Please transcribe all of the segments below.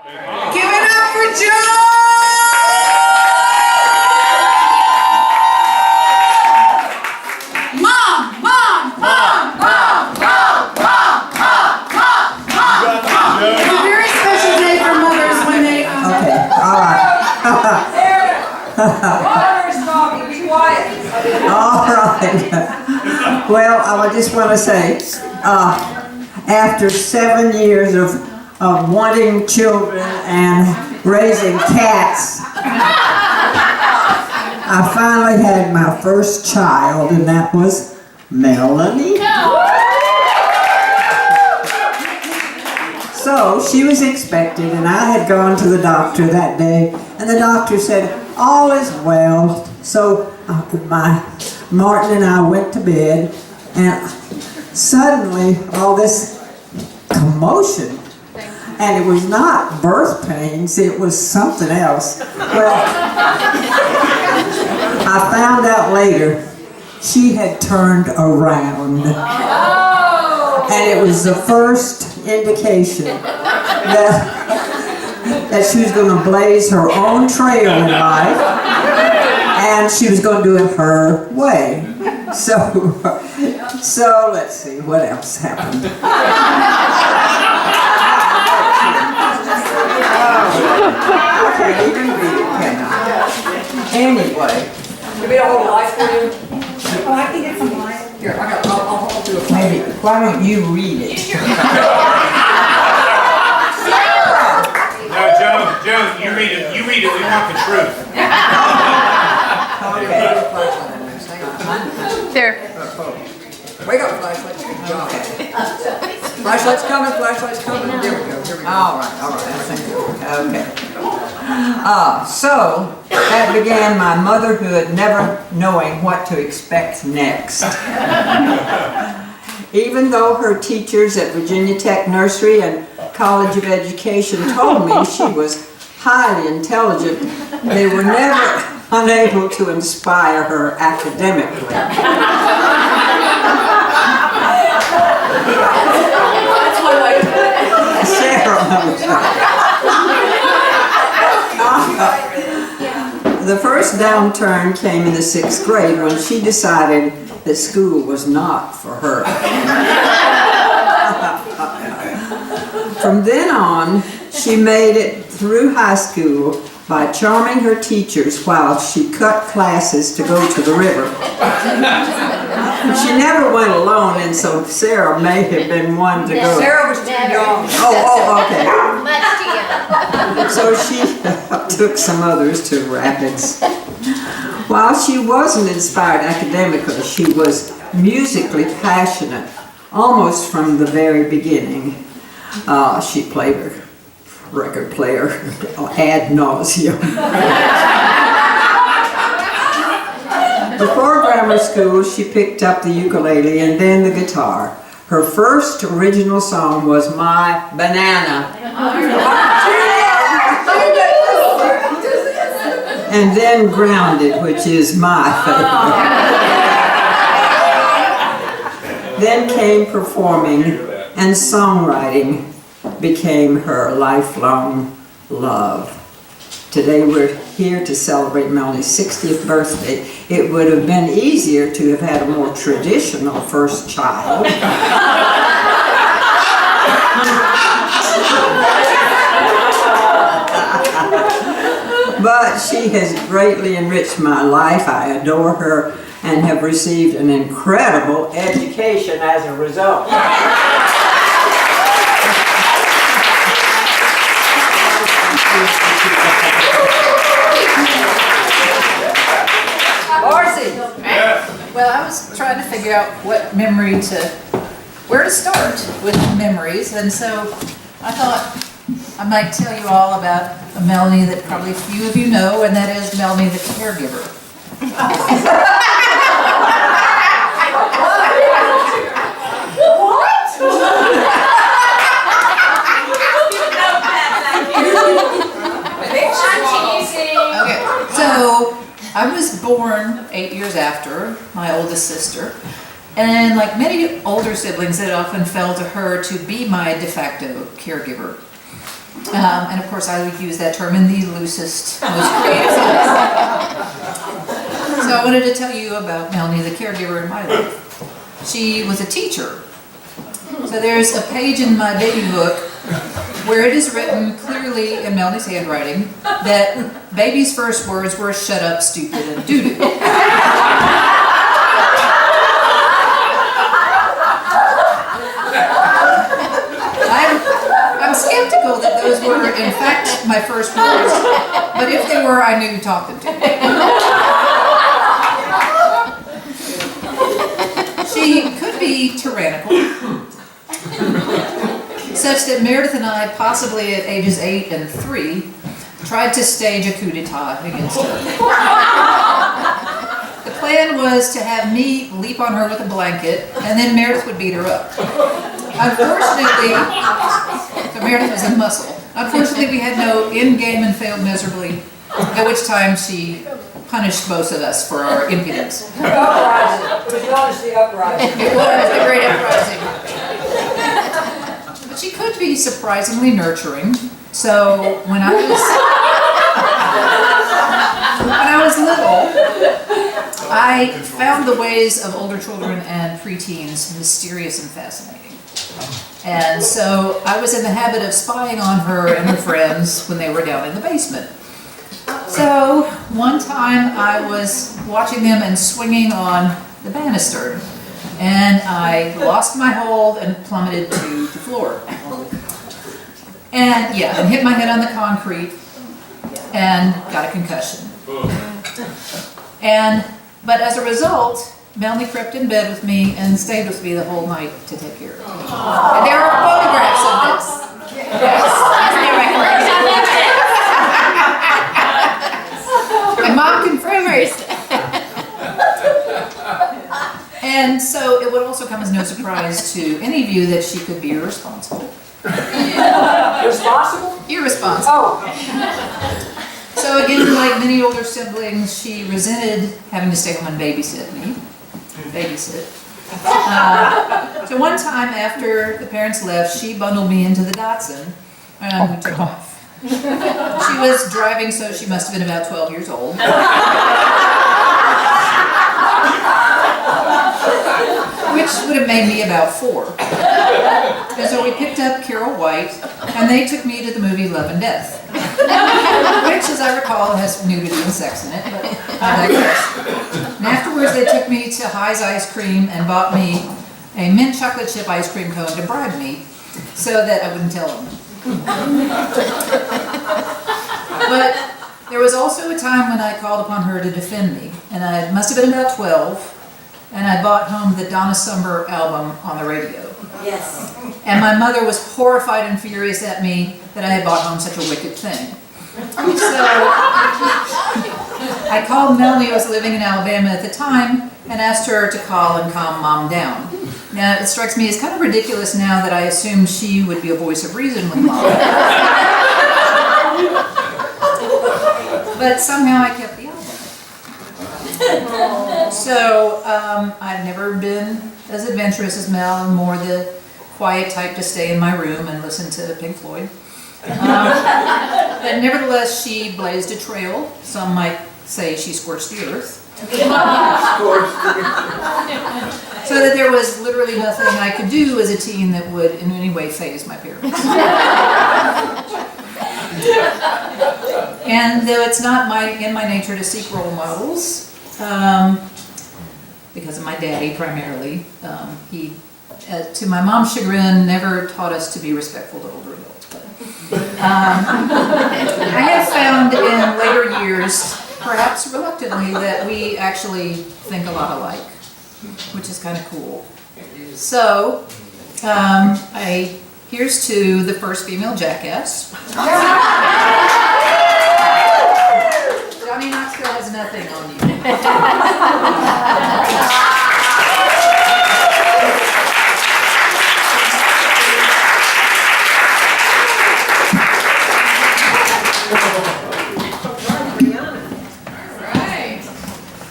Give it up for Joe! Mom! Mom! Mom! Mom! Mom! Mom! Mom! Mom! Mom! It's a very special day for mothers when they... Okay, all right. Mother's talking, be quiet. All right. Well, I just want to say, after 7 years of wanting children and raising cats, I finally had my first child, and that was Melanie. So she was expected, and I had gone to the doctor that day, and the doctor said, all is well. So Martin and I went to bed, and suddenly all this commotion, and it was not birth pains, it was something else. Well, I found out later she had turned around, and it was the first indication that she was going to blaze her own trail in life, and she was going to do it her way. So let's see what else happened. I can't even read it, can I? Anyway. You mean a whole life for you? Oh, I can get some light. Here, I'll hold you a Maybe, why don't you read it? No, Joan, you read it, we want the truth. There. Wake up, flashlight. Good job. Flashlight's coming. There we go. All right, thank you. Okay. So, that began my motherhood, never knowing what to expect next. Even though her teachers at Virginia Tech Nursery and College of Education told me she was highly intelligent, they were never unable to inspire her academically. The first downturn came in the 6th grade when she decided that school was not for her. From then on, she made it through high school by charming her teachers while she cut classes to go to the river. She never went alone, and so Sarah may have been one to go. Sarah was too young. Oh, okay. Much too young. So she took some others to rapids. While she wasn't inspired academically, she was musically passionate, almost from the very beginning. She played a record player ad nauseum. Before grammar school, she picked up the ukulele and then the guitar. Her first original song was My Banana. And then Grounded, which is my favorite. Then came performing, and songwriting became her lifelong love. Today we're here to celebrate Melanie's 60th birthday. It would have been easier to have had a more traditional first child. But she has greatly enriched my life. I adore her and have received an incredible education as a result. Well, I was trying to figure out where to start with memories, and so I thought I might tell you all about a Melanie that probably few of you know, and that is Melanie the caregiver. Okay, so I was born 8 years after my oldest sister, and like many older siblings, it often fell to her to be my de facto caregiver. And of course, I would use that term in the loosest, most creative sense. So I wanted to tell you about Melanie, the caregiver in my life. She was a teacher. So there's a page in my baby book where it is written clearly in Melanie's handwriting that baby's first words were "shut up, stupid," and "doo-doo." I'm skeptical that those were in fact my first words, but if they were, I knew who taught them to me. She could be tyrannical, such that Meredith and I, possibly at ages 8 and 3, tried to stage a coup d'etat against her. The plan was to have me leap on her with a blanket, and then Meredith would beat her up. Unfortunately, so Meredith was in muscle. Unfortunately, we had no end game and failed miserably, at which time she punished most of us for our impudence. Uprising. It was known as the uprising. It was a great uprising. But she could be surprisingly nurturing. So when I was little, I found the ways of older children and preteens mysterious and fascinating. And so I was in the habit of spying on her and her friends when they were down in the basement. So one time I was watching them and swinging on the banister, and I lost my hold and plummeted to the floor. And hit my head on the concrete and got a concussion. But as a result, Melanie crept in bed with me and stayed with me the whole night to take care of me. And there are photographs of this. And Mom confirms. And so it would also come as no surprise to any of you that she could be irresponsible. Responsible? Irresponsible. Oh. So again, like many older siblings, she resented having to stay home and babysit me. So one time after the parents left, she bundled me into the Datsun and we took off. She was driving, so she must have been about 12 years old. Which would have made me about 4. And so we picked up Carol White, and they took me to the movie Love and Death, which, as I recall, has nudity and sex in it, but I digress. And afterwards, they took me to High's Ice Cream and bought me a mint chocolate chip ice cream cone to bribe me, so that I wouldn't tell them. But there was also a time when I called upon her to defend me, and I must have been about 12, and I bought home the Donna Summer album on the radio. Yes. And my mother was horrified and furious at me that I had bought home such a wicked thing. So I called Melanie, who was living in Alabama at the time, and asked her to call and calm Mom down. Now, it strikes me as kind of ridiculous now that I assumed she would be a voice of reason with Mom. But somehow I kept the album. So I've never been as adventurous as Mel, and more the quiet type to stay in my room and listen to Pink Floyd. But nevertheless, she blazed a trail. Some might say she scorched the earth. So that there was literally nothing I could do as a teen that would in any way faze my parents. And though it's not in my nature to seek role models, because of my daddy primarily, he, to my mom's chagrin, never taught us to be respectful to older adults. But, I have found in later years, perhaps reluctantly, that we actually think a lot alike, which is kind of cool. So, here's to the first female jackass. Johnny Knoxville has nothing on you.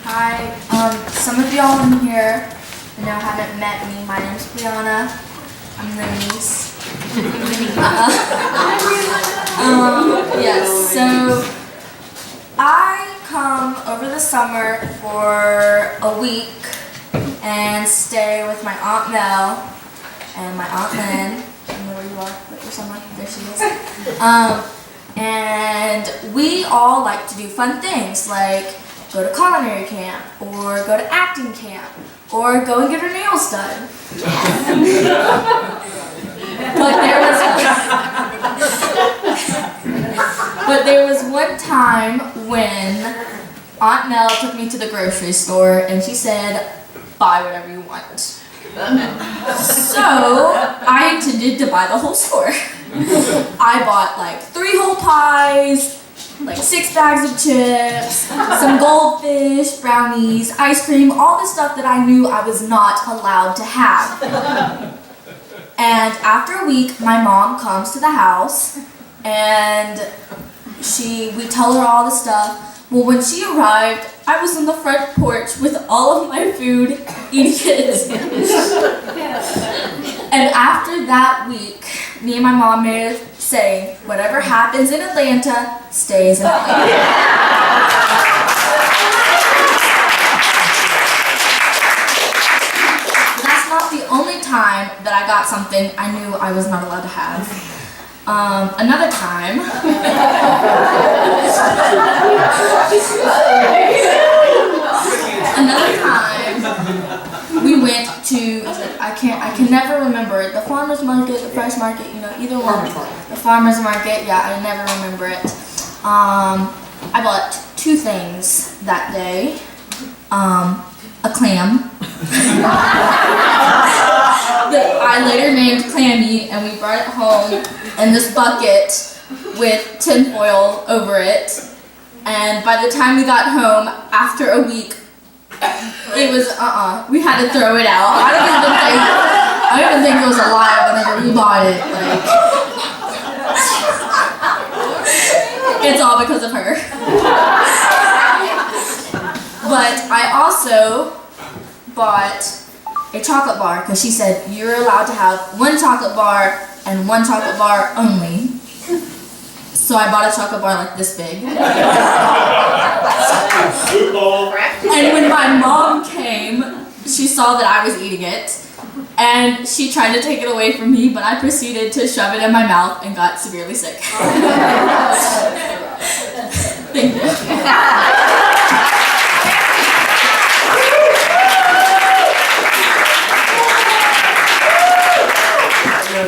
Hi, some of y'all in here now haven't met me. My name's Brianna. I'm the niece. Yes, so I come over the summer for a week and stay with my Aunt Mel and my Aunt Lynn. I don't know where you are, but you're somewhere. There she is. And we all like to do fun things like go to culinary camp or go to acting camp or go and get our nails done. But there was one time when Aunt Mel took me to the grocery store and she said, buy whatever you want. So I intended to buy the whole store. I bought like 3 whole pies, like 6 bags of chips, some goldfish, brownies, ice cream, all the stuff that I knew I was not allowed to have. And after a week, my mom comes to the house and we tell her all the stuff. Well, when she arrived, I was on the front porch with all of my food, eating it. And after that week, me and my mom made a saying, whatever happens in Atlanta, stays in Atlanta. That's not the only time that I got something I knew I was not allowed to have. Another time, we went to, I can never remember it, the farmer's market, the fresh market, either one. The farmer's market, yeah, I never remember it. I bought 2 things that day. A clam that I later named Clammy, and we brought it home in this bucket with tinfoil over it. And by the time we got home, after a week, it was we had to throw it out. I don't even think it was alive whenever we bought it. Like, it's all because of her. But I also bought a chocolate bar because she said you're allowed to have 1 chocolate bar and 1 chocolate bar only. So I bought a chocolate bar like this big. And when my mom came, she saw that I was eating it and she tried to take it away from me, but I proceeded to shove it in my mouth and got severely sick. Thank you.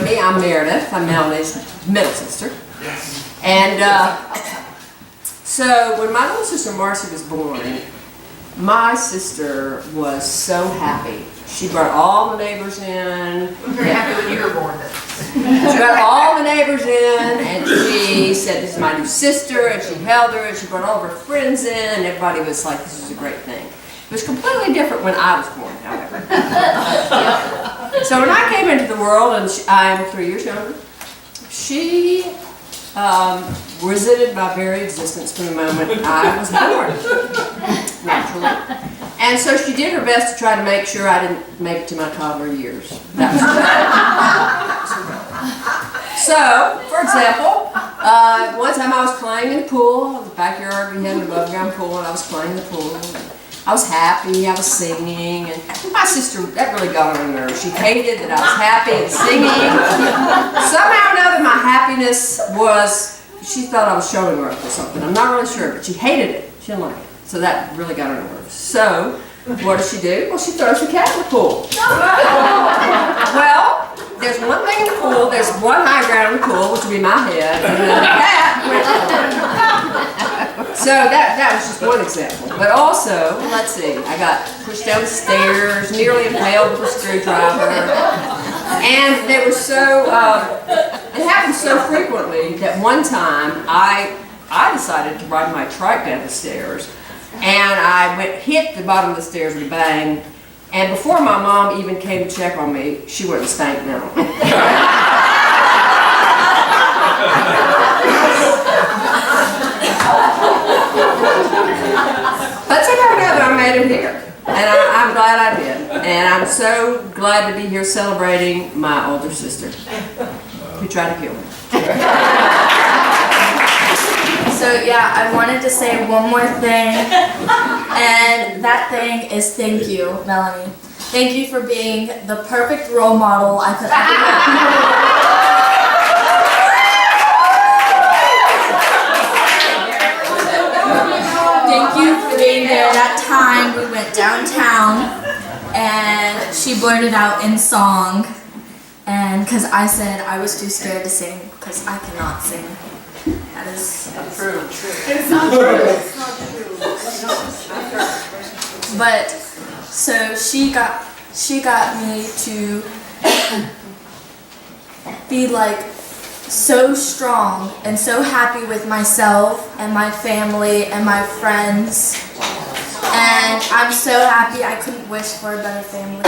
Me, I'm Meredith. I'm Melanie's middle sister. And so when my little sister Marcy was born, my sister was so happy. She brought all the neighbors in. I'm very happy when you were born then. She brought all the neighbors in, and she said, this is my new sister, and she held her, and she brought all of her friends in, and everybody was like, this is a great thing. It was completely different when I was born, however. So when I came into the world, and I'm 3 years younger, she resented my very existence from the moment I was born, naturally. And so she did her best to try to make sure I didn't make it to my toddler years. That was her goal. So, for example, one time I was playing in the pool. In the backyard, we had an above ground pool, and I was playing in the pool. I was happy, I was singing, and my sister, that really got on her nerves. She hated that I was happy and singing. Somehow or another, my happiness was, she thought I was showing her up or something. I'm not really sure, but she hated it. She didn't like it. So that really got on her nerves. So, what does she do? Well, she throws the cat in the pool. Well, there's one thing in the pool, there's one high ground in the pool, which would be my head, and then the cat went. So that was just one example. But also, let's see, I got pushed down the stairs, nearly impaled with a screwdriver. And they were so, it happened so frequently that one time I decided to ride my trike down the stairs. And I hit the bottom of the stairs with a bang. And before my mom even came to check on me, she went and spanked me. But somehow or another, I made it here. And I'm glad I did. And I'm so glad to be here celebrating my older sister, who tried to kill me. So yeah, I wanted to say one more thing, and that thing is thank you, Melanie. Thank you for being the perfect role model I could ever have. Thank you for being there that time we went downtown and she blurted out in song, and because I said I was too scared to sing because I cannot sing. That is true. It's not true. It's not true. But so she got me to be like so strong and so happy with myself and my family and my friends. And I'm so happy I couldn't wish for a better family.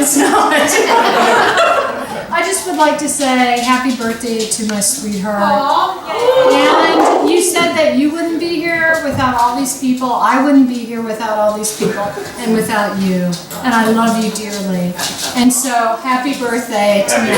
It's not. I just would like to say happy birthday to my sweetheart. And you said that you wouldn't be here without all these people. I wouldn't be here without all these people and without you. And I love you dearly. And so happy birthday to me.